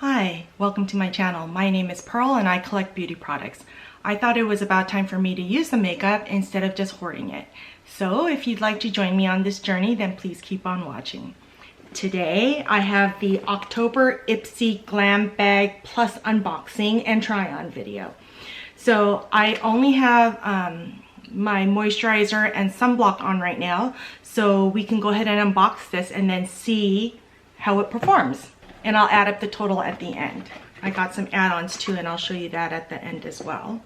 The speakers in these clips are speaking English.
Hi, welcome to my channel. My name is Pearl and I collect beauty products. I thought it was about time for me to use the makeup instead of just hoarding it. So if you'd like to join me on this journey, then please keep on watching. Today I have the October Ipsy Glam Bag Plus unboxing and try on video. So I only have my moisturizer and sunblock on right now, so we can go ahead and unbox this and then see how it performs. And I'll add up the total at the end. I got some add-ons too, and I'll show you that at the end as well.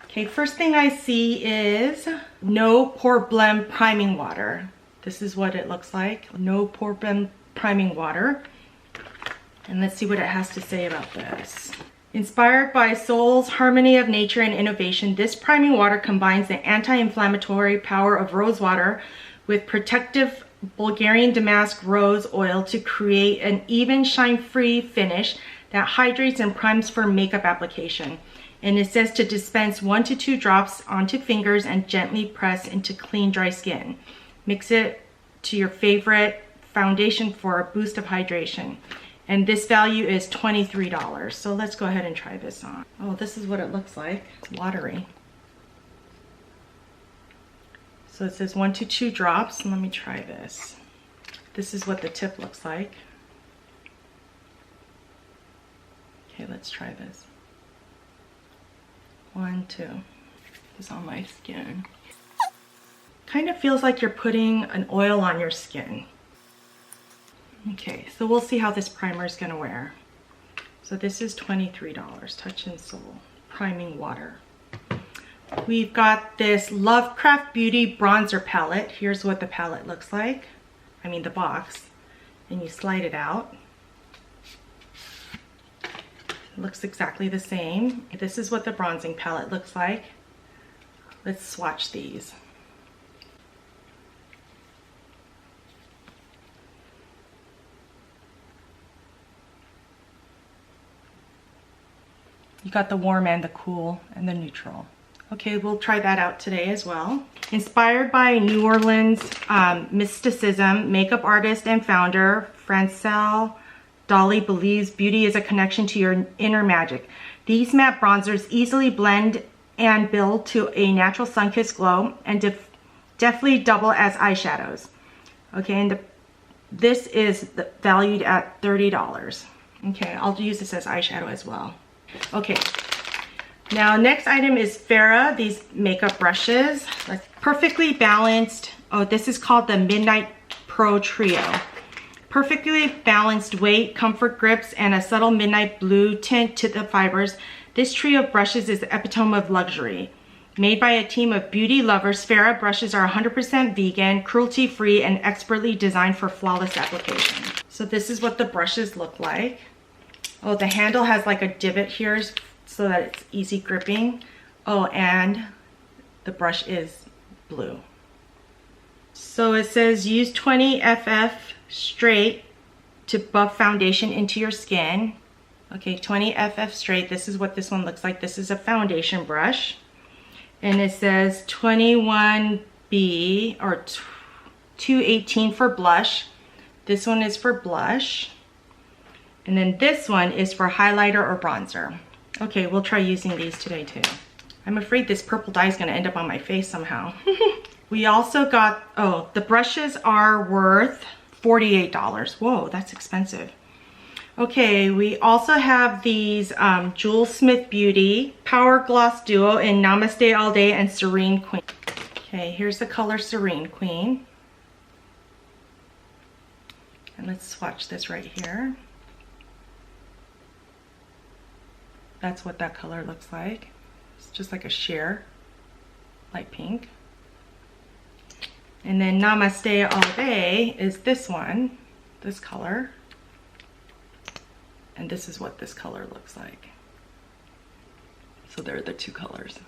Okay, first thing I see is No Pore Blem Priming Water. This is what it looks like, No Pore Blem Priming Water. And let's see what it has to say about this. Inspired by Soul's harmony of nature and innovation, this priming water combines the anti-inflammatory power of rose water with protective Bulgarian damask rose oil to create an even shine-free finish that hydrates and primes for makeup application. And it says to dispense 1 to 2 drops onto fingers and gently press into clean, dry skin. Mix it to your favorite foundation for a boost of hydration. And this value is $23. So let's go ahead and try this on. Oh, this is what it looks like. It's watery. So it says 1 to 2 drops. Let me try this. This is what the tip looks like. Okay, let's try this. 1, 2. This is on my skin. Kind of feels like you're putting an oil on your skin. Okay, so we'll see how this primer is going to wear. So this is $23, Touch and Soul Priming Water. We've got this Lovecraft Beauty bronzer palette. Here's what the palette looks like. I mean the box. And you slide it out. It looks exactly the same. This is what the bronzing palette looks like. Let's swatch these. You got the warm and the cool and the neutral. Okay, we'll try that out today as well. Inspired by New Orleans mysticism, makeup artist and founder Francelle Dolly believes beauty is a connection to your inner magic. These matte bronzers easily blend and build to a natural sun-kissed glow and definitely double as eyeshadows. Okay, and this is valued at $30. Okay, I'll use this as eyeshadow as well. Okay. Now, next item is Farrah, these makeup brushes. Perfectly balanced. Oh, this is called the Midnight Pro Trio. Perfectly balanced weight, comfort grips, and a subtle midnight blue tint to the fibers. This trio of brushes is the epitome of luxury. Made by a team of beauty lovers, Farrah brushes are 100% vegan, cruelty-free, and expertly designed for flawless application. So this is what the brushes look like. Oh, the handle has like a divot here so that it's easy gripping. Oh, and the brush is blue. So it says use 20 FF straight to buff foundation into your skin. Okay, 20 FF straight. This is what this one looks like. This is a foundation brush. And it says 21B or 218 for blush. This one is for blush. And then this one is for highlighter or bronzer. Okay, we'll try using these today too. I'm afraid this purple dye is gonna end up on my face somehow. We also got, oh, the brushes are worth $48. Whoa, that's expensive. Okay, we also have these Jewel Smith Beauty Power Gloss Duo in Namaste All Day and Serene Queen. Okay, here's the color Serene Queen. And let's swatch this right here. That's what that color looks like. It's just like a sheer, light pink. And then Namaste All Day is this one, this color. And this is what this color looks like. So there are the two colors.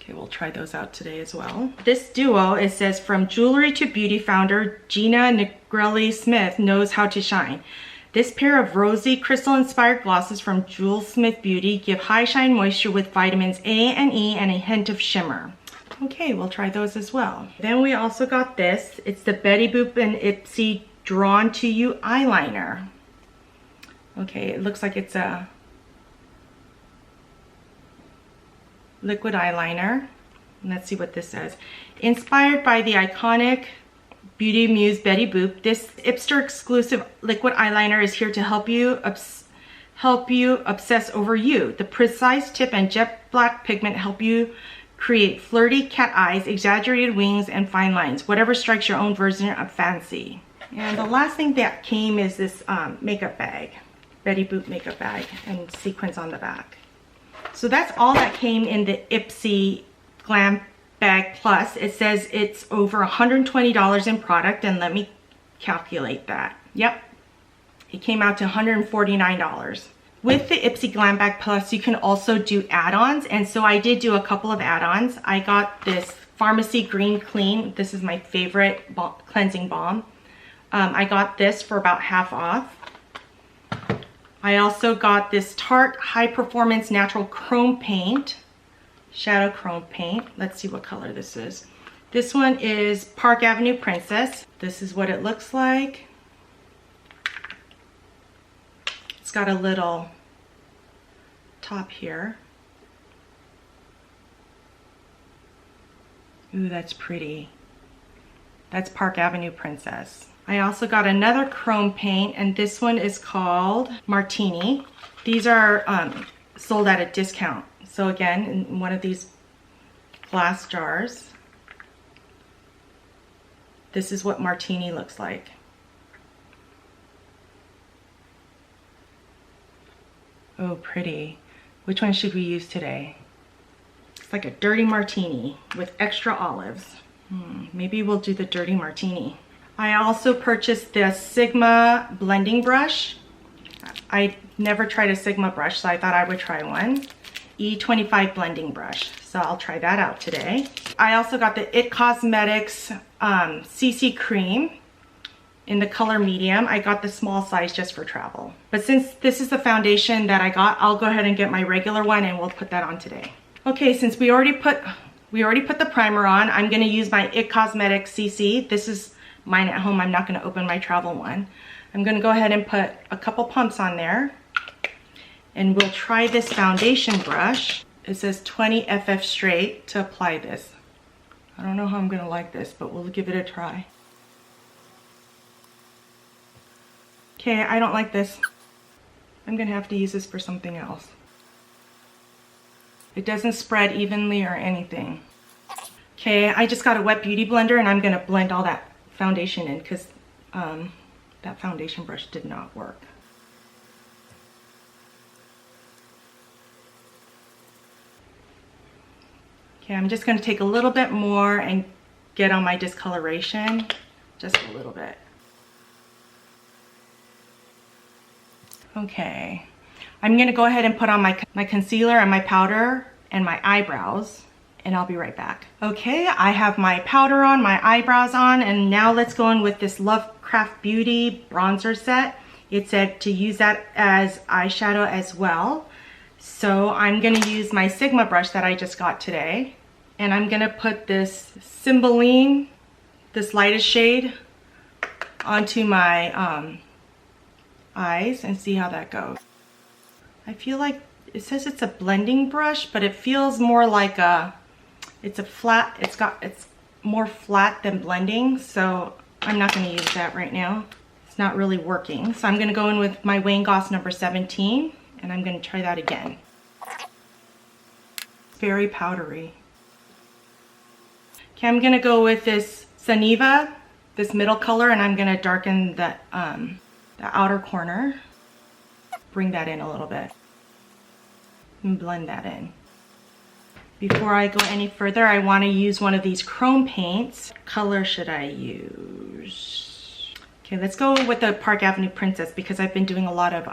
Okay, we'll try those out today as well. This duo, it says, from jewelry to beauty founder Gina Negrelli Smith knows how to shine. This pair of rosy crystal-inspired glosses from Jewel Smith Beauty give high shine moisture with vitamins A and E and a hint of shimmer. Okay, we'll try those as well. Then we also got this. It's the Betty Boop and Ipsy Drawn to You eyeliner. Okay, it looks like it's a liquid eyeliner. Let's see what this says. Inspired by the iconic beauty muse Betty Boop, this Ipster exclusive liquid eyeliner is here to help you obsess over you. The precise tip and jet black pigment help you create flirty cat eyes, exaggerated wings, and fine lines, whatever strikes your own version of fancy. And the last thing that came is this makeup bag, Betty Boop makeup bag, and sequins on the back. So that's all that came in the Ipsy Glam Bag Plus. It says it's over $120 in product, and let me calculate that. Yep, it came out to $149. With the Ipsy Glam Bag Plus, you can also do add-ons, and so I did do a couple of add-ons. I got this Pharmacy Green Clean. This is my favorite cleansing balm. I got this for about half off. I also got this Tarte High Performance Natural Chrome Paint, Shadow Chrome Paint. Let's see what color this is. This one is Park Avenue Princess. This is what it looks like. It's got a little top here. Ooh, that's pretty. That's Park Avenue Princess. I also got another chrome paint, and this one is called Martini. These are sold at a discount. So again, in one of these glass jars, this is what Martini looks like. Oh, pretty. Which one should we use today? It's like a dirty martini with extra olives. Maybe we'll do the dirty martini. I also purchased the Sigma blending brush. I never tried a Sigma brush, so I thought I would try one. E25 blending brush. So I'll try that out today. I also got the IT Cosmetics CC cream in the color medium. I got the small size just for travel. But since this is the foundation that I got, I'll go ahead and get my regular one and we'll put that on today. Okay, since we already put the primer on, I'm gonna use my IT Cosmetics CC. This is mine at home. I'm not gonna open my travel one. I'm gonna go ahead and put a couple pumps on there, and we'll try this foundation brush. It says 20 FF straight to apply this. I don't know how I'm gonna like this, but we'll give it a try. Okay, I don't like this. I'm gonna have to use this for something else. It doesn't spread evenly or anything. Okay, I just got a wet beauty blender and I'm gonna blend all that foundation in because that foundation brush did not work. Okay, I'm just gonna take a little bit more and get on my discoloration, just a little bit. Okay, I'm gonna go ahead and put on my concealer and my powder and my eyebrows, and I'll be right back. Okay, I have my powder on, my eyebrows on, and now let's go in with this Lovecraft Beauty bronzer set. It said to use that as eyeshadow as well. So I'm gonna use my Sigma brush that I just got today, and I'm gonna put this Cymbeline, this lightest shade, onto my eyes and see how that goes. I feel like it says it's a blending brush, but it feels more like it's more flat than blending, so I'm not going to use that right now. It's not really working. So I'm going to go in with my Wayne Goss number 17, and I'm going to try that again. It's very powdery. Okay, I'm going to go with this Saniva, this middle color, and I'm going to darken the outer corner. Bring that in a little bit and blend that in. Before I go any further, I want to use one of these chrome paints. What color should I use? Okay, let's go with the Park Avenue Princess because I've been doing a lot of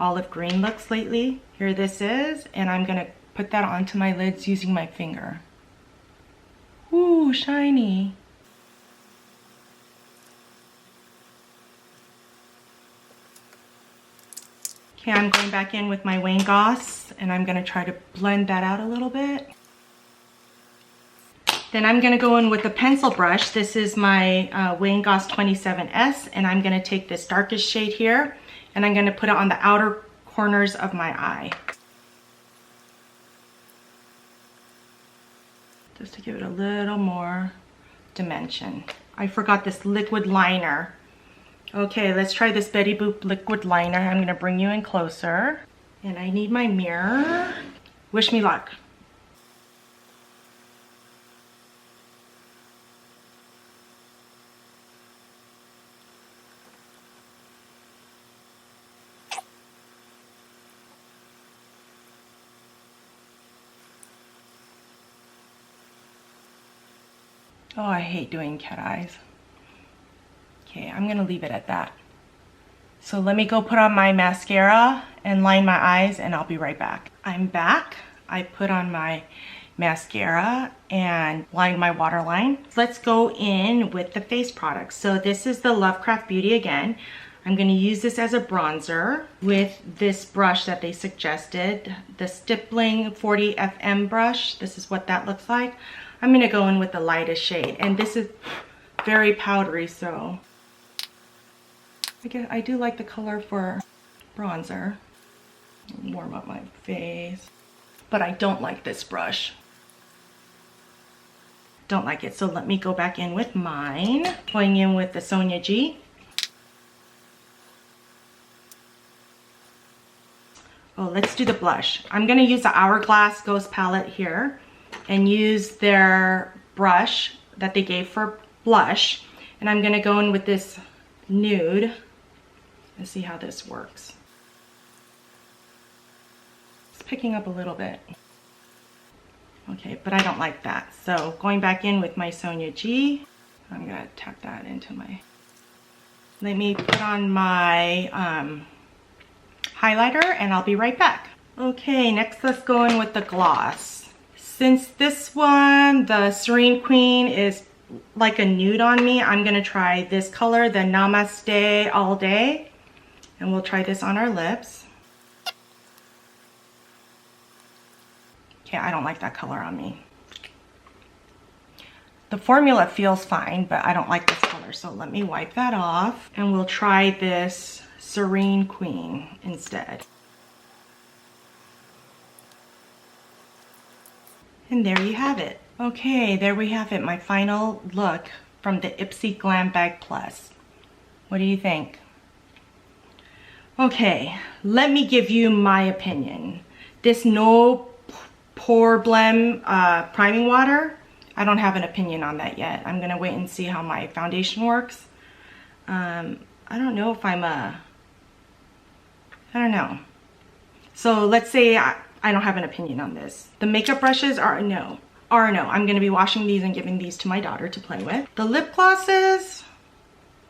olive green looks lately. Here this is, and I'm gonna put that onto my lids using my finger. Ooh, shiny. Okay, I'm going back in with my Wayne Goss, and I'm gonna try to blend that out a little bit. Then I'm gonna go in with the pencil brush. This is my Wayne Goss 27S, and I'm gonna take this darkest shade here, and I'm going to put it on the outer corners of my eye. Just to give it a little more dimension. I forgot this liquid liner. Okay, let's try this Betty Boop liquid liner. I'm going to bring you in closer. And I need my mirror. Wish me luck. Oh, I hate doing cat eyes. Okay, I'm gonna leave it at that. So let me go put on my mascara and line my eyes, and I'll be right back. I'm back. I put on my mascara and lined my waterline. Let's go in with the face products. So this is the Lovecraft Beauty again. I'm gonna use this as a bronzer with this brush that they suggested, the Stippling 40 FM brush. This is what that looks like. I'm gonna go in with the lightest shade, and this is very powdery, so I do like the color for bronzer. Warm up my face, but I don't like this brush. Don't like it, so let me go back in with mine. Going in with the Sonia G. Oh, let's do the blush. I'm gonna use the Hourglass Ghost palette here and use their brush that they gave for blush, and I'm gonna go in with this nude and see how this works. It's picking up a little bit. Okay, but I don't like that. So going back in with my Sonia G, I'm gonna tap that into my, let me put on my highlighter and I'll be right back. Okay, next let's go in with the gloss. Since this one, the Serene Queen, is like a nude on me, I'm gonna try this color, the Namaste All Day, and we'll try this on our lips. Okay, I don't like that color on me. The formula feels fine, but I don't like this color, so let me wipe that off, and we'll try this Serene Queen instead. And there you have it. Okay, there we have it, my final look from the Ipsy Glam Bag Plus. What do you think? Okay, let me give you my opinion. This No Pore Blem priming water, I don't have an opinion on that yet. I'm gonna wait and see how my foundation works. I don't know if I don't know. So let's say I don't have an opinion on this. The makeup brushes are no. I'm gonna be washing these and giving these to my daughter to play with. The lip glosses,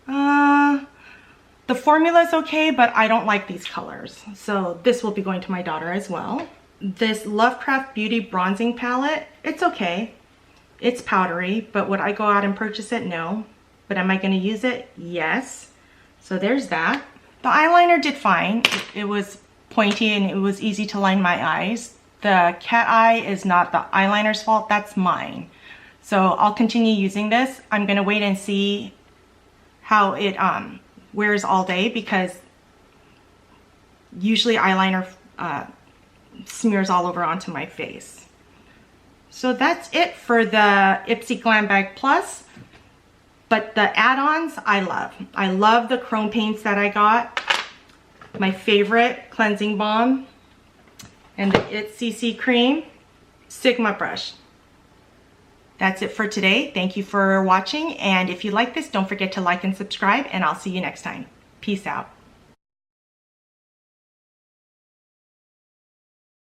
the formula is okay, but I don't like these colors. So this will be going to my daughter as well. This Lovecraft Beauty bronzing palette, it's okay. It's powdery, but would I go out and purchase it? No. But am I gonna use it? Yes. So there's that. The eyeliner did fine. It was pointy and it was easy to line my eyes. The cat eye is not the eyeliner's fault, that's mine. So I'll continue using this. I'm gonna wait and see how it wears all day, because usually eyeliner smears all over onto my face. So that's it for the Ipsy Glam Bag Plus. But the add-ons I love. I love the chrome paints that I got. My favorite cleansing balm and the It CC cream, Sigma brush. That's it for today. Thank you for watching, and if you like this, don't forget to like and subscribe, and I'll see you next time. Peace out.